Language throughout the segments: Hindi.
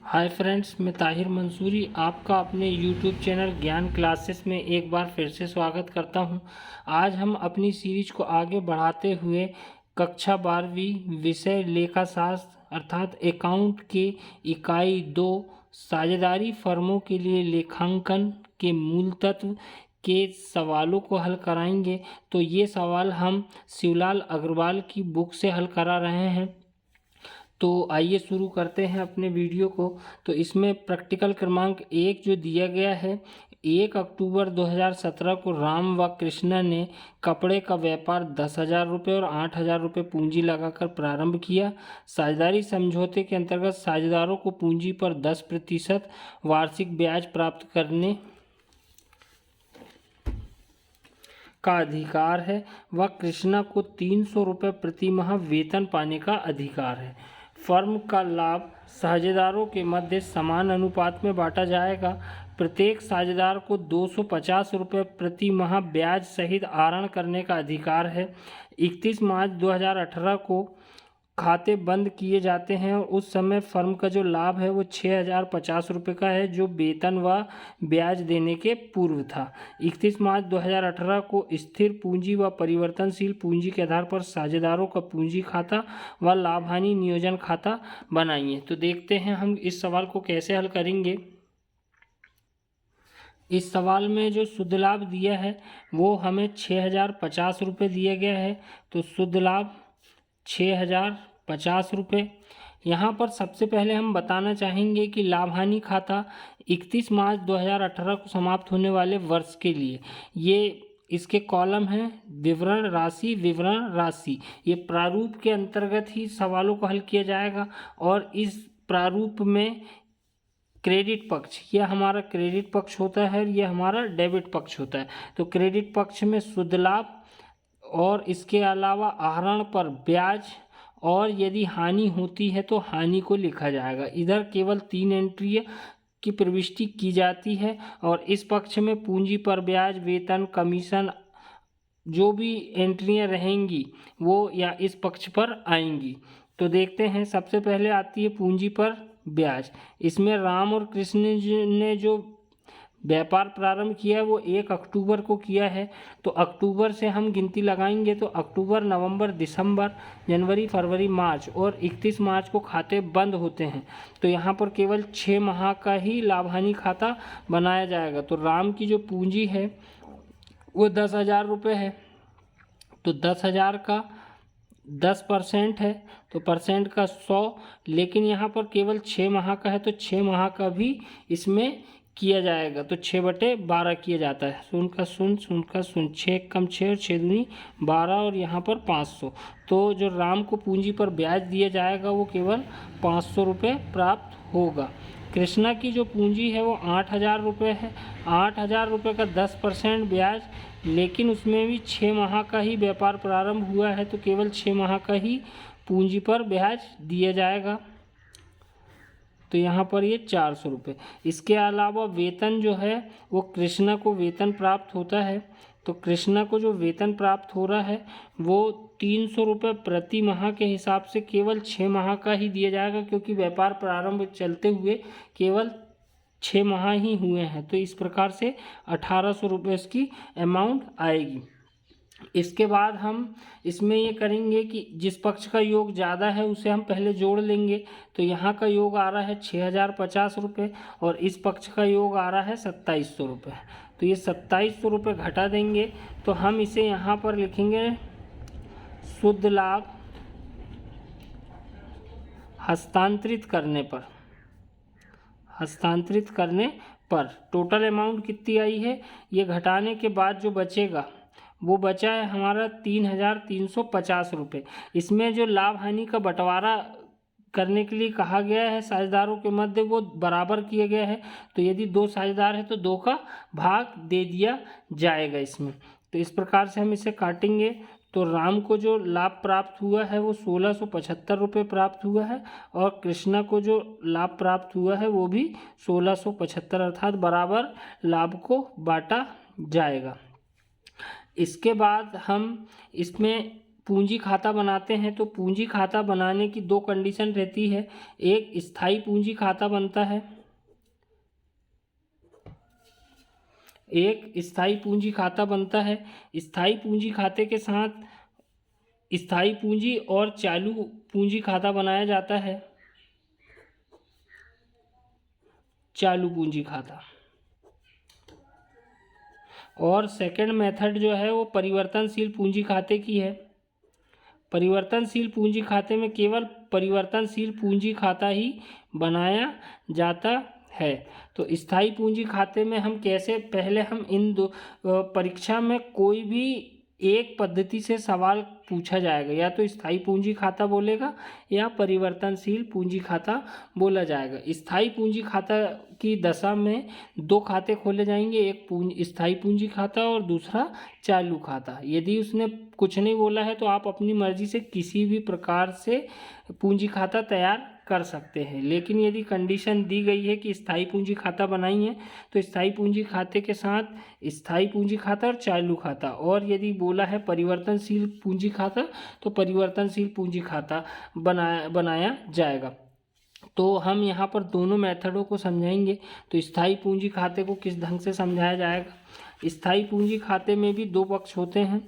हाय फ्रेंड्स, मैं ताहिर मंसूरी आपका अपने यूट्यूब चैनल ज्ञान क्लासेस में एक बार फिर से स्वागत करता हूं। आज हम अपनी सीरीज को आगे बढ़ाते हुए कक्षा 12वीं विषय लेखाशास्त्र अर्थात अकाउंट के इकाई 2 साझेदारी फर्मों के लिए लेखांकन के मूल तत्व के सवालों को हल कराएंगे। तो ये सवाल हम शिवलाल अग्रवाल की बुक से हल करा रहे हैं। तो आइए शुरू करते हैं अपने वीडियो को। तो इसमें प्रैक्टिकल क्रमांक 1 जो दिया गया है, 1 अक्टूबर 2017 को राम व कृष्णा ने कपड़े का व्यापार 10,000 रुपये और 8,000 रुपये पूंजी लगाकर प्रारंभ किया। साझेदारी समझौते के अंतर्गत साझेदारों को पूंजी पर 10% वार्षिक ब्याज प्राप्त करने का अधिकार है व कृष्णा को 300 रुपये प्रति माह वेतन पाने का अधिकार है। फर्म का लाभ साझेदारों के मध्य समान अनुपात में बांटा जाएगा। प्रत्येक साझेदार को 250 रुपये प्रति माह ब्याज सहित आहरण करने का अधिकार है। 31 मार्च 2018 को खाते बंद किए जाते हैं और उस समय फर्म का जो लाभ है वो 6,050 रुपये का है, जो वेतन व ब्याज देने के पूर्व था। 31 मार्च 2018 को स्थिर पूंजी व परिवर्तनशील पूंजी के आधार पर साझेदारों का पूंजी खाता व लाभ हानि नियोजन खाता बनाइए। तो देखते हैं हम इस सवाल को कैसे हल करेंगे। इस सवाल में जो शुद्ध लाभ दिया है वो हमें 6,050 रुपये दिया गया है। तो शुद्ध लाभ 6,050 रुपये। यहाँ पर सबसे पहले हम बताना चाहेंगे कि लाभ हानि खाता 31 मार्च 2018 को समाप्त होने वाले वर्ष के लिए ये इसके कॉलम हैं विवरण राशि। ये प्रारूप के अंतर्गत ही सवालों को हल किया जाएगा और इस प्रारूप में क्रेडिट पक्ष, यह हमारा क्रेडिट पक्ष होता है, यह हमारा डेबिट पक्ष होता है। तो क्रेडिट पक्ष में शुद्ध लाभ और इसके अलावा आहरण पर ब्याज और यदि हानि होती है तो हानि को लिखा जाएगा। इधर केवल 3 एंट्री की प्रविष्टि की जाती है और इस पक्ष में पूंजी पर ब्याज, वेतन, कमीशन जो भी एंट्रियां रहेंगी वो या इस पक्ष पर आएंगी। तो देखते हैं, सबसे पहले आती है पूंजी पर ब्याज। इसमें राम और कृष्ण ने जो व्यापार प्रारंभ किया है वो 1 अक्टूबर को किया है। तो अक्टूबर से हम गिनती लगाएंगे तो अक्टूबर, नवंबर, दिसंबर, जनवरी, फरवरी, मार्च और 31 मार्च को खाते बंद होते हैं। तो यहाँ पर केवल 6 माह का ही लाभ हानि खाता बनाया जाएगा। तो राम की जो पूंजी है वो 10,000 रुपये है। तो 10,000 का 10% है तो परसेंट का 100, लेकिन यहाँ पर केवल 6 माह का है तो 6 माह का भी इसमें किया जाएगा। तो 6/12 किया जाता है। शून्य का शून्य, शून्य का शून्य, 6 कम 6 और 6 दूनी 12 और यहाँ पर 500। तो जो राम को पूंजी पर ब्याज दिया जाएगा वो केवल 500 रुपये प्राप्त होगा। कृष्णा की जो पूंजी है वो 8,000 रुपये है। 8,000 रुपये का 10% ब्याज, लेकिन उसमें भी 6 माह का ही व्यापार प्रारंभ हुआ है तो केवल 6 माह का ही पूंजी पर ब्याज दिया जाएगा। तो यहाँ पर ये 400 रुपये। इसके अलावा वेतन जो है वो कृष्णा को वेतन प्राप्त होता है। तो कृष्णा को जो वेतन प्राप्त हो रहा है वो 300 रुपये प्रति माह के हिसाब से केवल 6 माह का ही दिया जाएगा, क्योंकि व्यापार प्रारंभ चलते हुए केवल 6 माह ही हुए हैं। तो इस प्रकार से 1,800 रुपये इसकी अमाउंट आएगी। इसके बाद हम इसमें ये करेंगे कि जिस पक्ष का योग ज़्यादा है उसे हम पहले जोड़ लेंगे। तो यहाँ का योग आ रहा है 6,050 रुपये और इस पक्ष का योग आ रहा है 2,700 रुपये। तो ये 2,700 रुपये घटा देंगे तो हम इसे यहाँ पर लिखेंगे शुद्ध लाभ हस्तांतरित करने पर टोटल अमाउंट कितनी आई है, ये घटाने के बाद जो बचेगा वो बचा है हमारा 3,350 रुपये। इसमें जो लाभ हानि का बंटवारा करने के लिए कहा गया है साझेदारों के मध्य वो बराबर किया गया है। तो यदि 2 साझेदार है तो 2 का भाग दे दिया जाएगा इसमें। तो इस प्रकार से हम इसे काटेंगे। तो राम को जो लाभ प्राप्त हुआ है वो 1,675 रुपये प्राप्त हुआ है और कृष्णा को जो लाभ प्राप्त हुआ है वो भी 1,675, अर्थात बराबर लाभ को बांटा जाएगा। इसके बाद हम इसमें पूंजी खाता बनाते हैं तो पूंजी खाता बनाने की दो कंडीशन रहती है। एक स्थायी पूंजी खाता बनता है, एक स्थायी पूंजी खाता बनता है। स्थायी पूंजी खाते के साथ स्थायी पूंजी और चालू पूंजी खाता बनाया जाता है, चालू पूंजी खाता। और सेकंड मेथड जो है वो परिवर्तनशील पूंजी खाते की है। परिवर्तनशील पूंजी खाते में केवल परिवर्तनशील पूंजी खाता ही बनाया जाता है। तो स्थायी पूंजी खाते में हम कैसे, पहले हम इन दो परीक्षा में कोई भी एक पद्धति से सवाल पूछा जाएगा, या तो स्थायी पूंजी खाता बोलेगा या परिवर्तनशील पूंजी खाता बोला जाएगा। स्थायी पूंजी खाता की दशा में दो खाते खोले जाएंगे, एक स्थायी पूंजी खाता और दूसरा चालू खाता। यदि उसने कुछ नहीं बोला है तो आप अपनी मर्जी से किसी भी प्रकार से पूंजी खाता तैयार कर सकते हैं। लेकिन यदि कंडीशन दी गई है कि स्थायी पूंजी खाता बनाई है तो स्थायी पूंजी खाते के साथ स्थायी पूंजी खाता और चालू खाता, और यदि बोला है परिवर्तनशील पूंजी खाता तो परिवर्तनशील पूंजी खाता बनाया जाएगा। तो हम यहाँ पर दोनों मेथडों को समझाएंगे। तो स्थायी पूंजी खाते को किस ढंग से समझाया जाएगा। स्थायी पूंजी खाते में भी दो पक्ष होते हैं,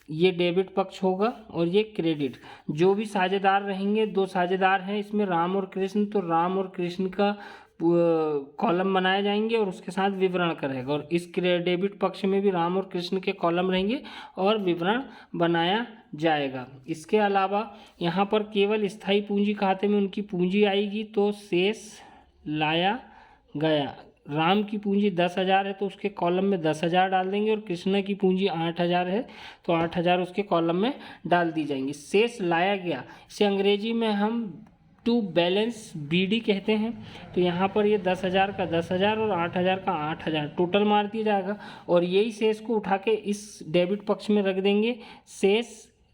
ये डेबिट पक्ष होगा और ये क्रेडिट। जो भी साझेदार रहेंगे, दो साझेदार हैं इसमें राम और कृष्ण, तो राम और कृष्ण का कॉलम बनाए जाएंगे और उसके साथ विवरण करेगा। और इस डेबिट पक्ष में भी राम और कृष्ण के कॉलम रहेंगे और विवरण बनाया जाएगा। इसके अलावा यहाँ पर केवल स्थायी पूंजी खाते में उनकी पूंजी आएगी तो शेष लाया गया। राम की पूंजी 10,000 है तो उसके कॉलम में 10,000 डाल देंगे, और कृष्णा की पूंजी 8,000 है तो 8,000 उसके कॉलम में डाल दी जाएंगी। शेष लाया गया, इसे अंग्रेजी में हम टू बैलेंस BD कहते हैं। तो यहाँ पर ये 10,000 का 10,000 और 8,000 का 8,000 टोटल मार दिया जाएगा, और यही शेष को उठा के इस डेबिट पक्ष में रख देंगे। शेष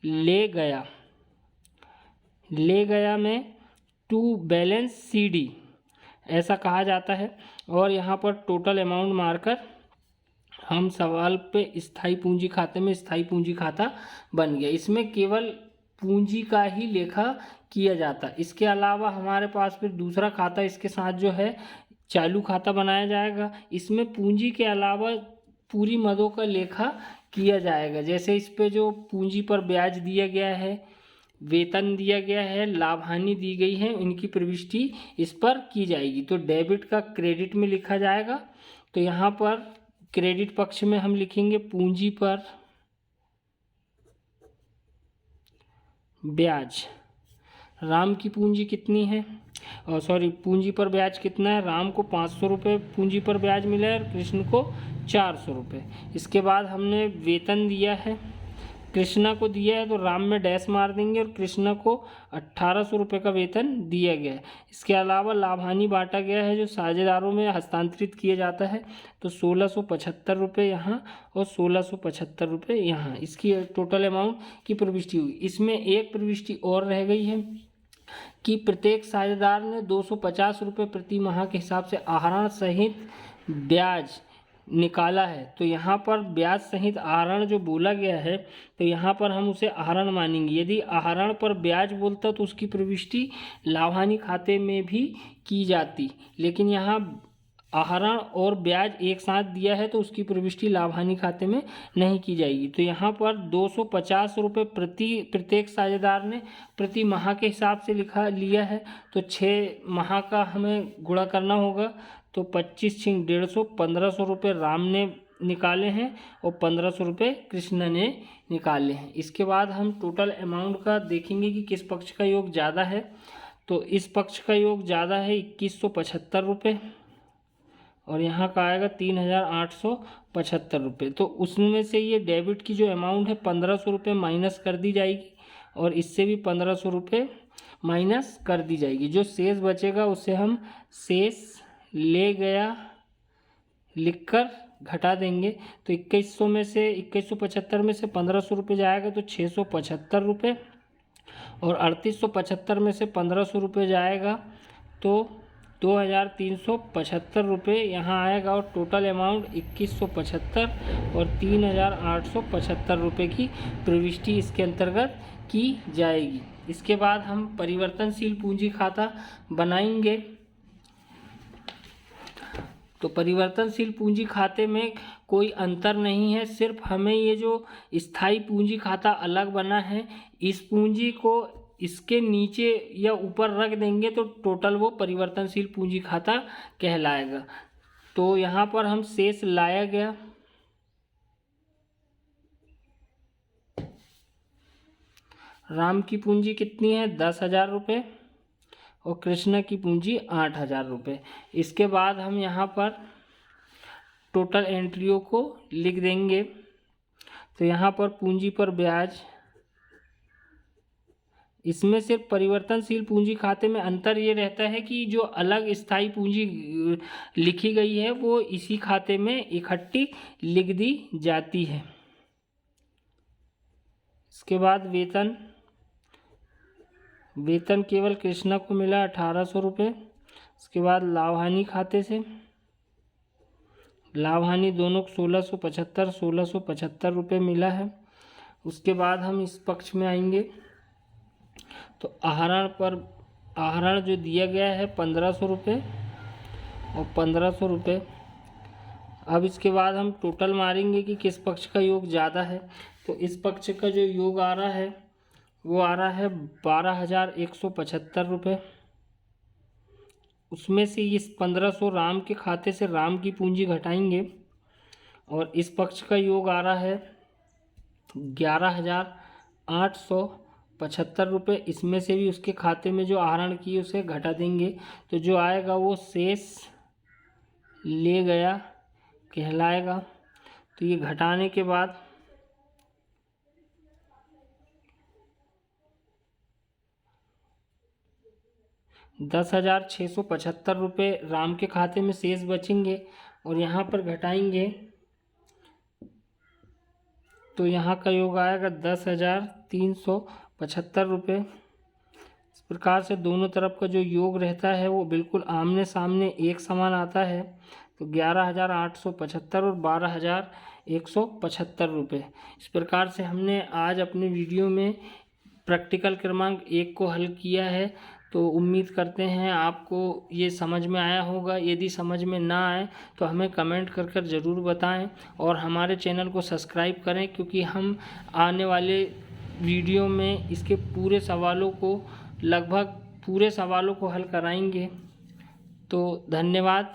ले गया, ले गया में टू बैलेंस CD ऐसा कहा जाता है। और यहाँ पर टोटल अमाउंट मारकर हम सवाल पे स्थायी पूंजी खाते में स्थायी पूंजी खाता बन गया। इसमें केवल पूंजी का ही लेखा किया जाता है। इसके अलावा हमारे पास फिर दूसरा खाता इसके साथ जो है चालू खाता बनाया जाएगा। इसमें पूंजी के अलावा पूरी मदों का लेखा किया जाएगा। जैसे इस पे जो पूंजी पर ब्याज दिया गया है, वेतन दिया गया है, लाभ हानि दी गई है, इनकी प्रविष्टि इस पर की जाएगी। तो डेबिट का क्रेडिट में लिखा जाएगा। तो यहाँ पर क्रेडिट पक्ष में हम लिखेंगे पूंजी पर ब्याज। राम की पूंजी कितनी है, और सॉरी पूंजी पर ब्याज कितना है। राम को 500 रुपये पूंजी पर ब्याज मिला है और कृष्ण को 400 रुपये। इसके बाद हमने वेतन दिया है, कृष्णा को दिया है तो राम में डैश मार देंगे, और कृष्णा को 1,800 रुपये का वेतन दिया गया है। इसके अलावा लाभ हानि बांटा गया है जो साझेदारों में हस्तांतरित किया जाता है, तो 1,675 रुपये यहाँ और 1,675 रुपये यहाँ, इसकी टोटल अमाउंट की प्रविष्टि हुई। इसमें एक प्रविष्टि और रह गई है कि प्रत्येक साझेदार ने 250 रुपये प्रति माह के हिसाब से आहरण सहित ब्याज निकाला है। तो यहाँ पर ब्याज सहित आहरण जो बोला गया है तो यहाँ पर हम उसे आहरण मानेंगे। यदि आहरण पर ब्याज बोलता तो उसकी प्रविष्टि लाभ हानि खाते में भी की जाती, लेकिन यहाँ आहरण और ब्याज एक साथ दिया है तो उसकी प्रविष्टि लाभ हानि खाते में नहीं की जाएगी। तो यहाँ पर 250 रुपये प्रत्येक साझेदार ने प्रति माह के हिसाब से लिया है। तो 6 माह का हमें गुणा करना होगा, तो 25 × 150 1500 रुपये राम ने निकाले हैं और 1500 रुपये कृष्ण ने निकाले हैं। इसके बाद हम टोटल अमाउंट का देखेंगे कि किस पक्ष का योग ज़्यादा है। तो इस पक्ष का योग ज़्यादा है 2175 रुपये, और यहाँ का आएगा 3,875 रुपये। तो उसमें से ये डेबिट की जो अमाउंट है 1,500 रुपये माइनस कर दी जाएगी, और इससे भी 1,500 रुपये माइनस कर दी जाएगी। जो शेष बचेगा उसे हम शेष ले गया लिखकर घटा देंगे। तो 2100 में से 2175 में से 1,500 रुपये जाएगा तो 675 रुपये, और 3,875 में से 1,500 रुपये जाएगा तो 2375 रुपये यहाँ आएगा और टोटल अमाउंट 2175 और 3875 रुपये की प्रविष्टि इसके अंतर्गत की जाएगी। इसके बाद हम परिवर्तनशील पूंजी खाता बनाएंगे। तो परिवर्तनशील पूंजी खाते में कोई अंतर नहीं है, सिर्फ हमें ये जो स्थायी पूंजी खाता अलग बना है, इस पूंजी को इसके नीचे या ऊपर रख देंगे तो टोटल वो परिवर्तनशील पूंजी खाता कहलाएगा। तो यहाँ पर हम शेष लाया गया, राम की पूंजी कितनी है 10,000 रुपये और कृष्ण की पूंजी 8,000 रुपये। इसके बाद हम यहाँ पर टोटल एंट्रियों को लिख देंगे। तो यहाँ पर पूंजी पर ब्याज, इसमें सिर्फ परिवर्तनशील पूंजी खाते में अंतर ये रहता है कि जो अलग स्थायी पूंजी लिखी गई है वो इसी खाते में इकट्ठी लिख दी जाती है। इसके बाद वेतन केवल कृष्णा को मिला 1800 रुपये। इसके बाद लाभहानि खाते से लाभहानि दोनों को 1675 रुपये मिला है। उसके बाद हम इस पक्ष में आएंगे तो आहरण जो दिया गया है 1500 रुपये और 1500 रुपये। अब इसके बाद हम टोटल मारेंगे कि किस पक्ष का योग ज़्यादा है। तो इस पक्ष का जो योग आ रहा है वो आ रहा है 12,175 रुपये। उसमें से इस 1500 राम के खाते से राम की पूंजी घटाएंगे और इस पक्ष का योग आ रहा है 11,875 रुपये। इसमें से भी उसके खाते में जो आहरण की उसे घटा देंगे तो जो आएगा वो शेष ले गया कहलाएगा। तो ये घटाने के बाद 10,675 रुपये राम के खाते में शेष बचेंगे और यहाँ पर घटाएंगे तो यहाँ का योग आएगा 10,375 रुपये। इस प्रकार से दोनों तरफ का जो योग रहता है वो बिल्कुल आमने सामने एक समान आता है। तो 11,875 और 12,175 रुपये। इस प्रकार से हमने आज अपने वीडियो में प्रैक्टिकल क्रमांक 1 को हल किया है। तो उम्मीद करते हैं आपको ये समझ में आया होगा। यदि समझ में ना आए तो हमें कमेंट कर ज़रूर बताएं और हमारे चैनल को सब्सक्राइब करें, क्योंकि हम आने वाले वीडियो में इसके लगभग पूरे सवालों को हल कराएंगे। तो धन्यवाद।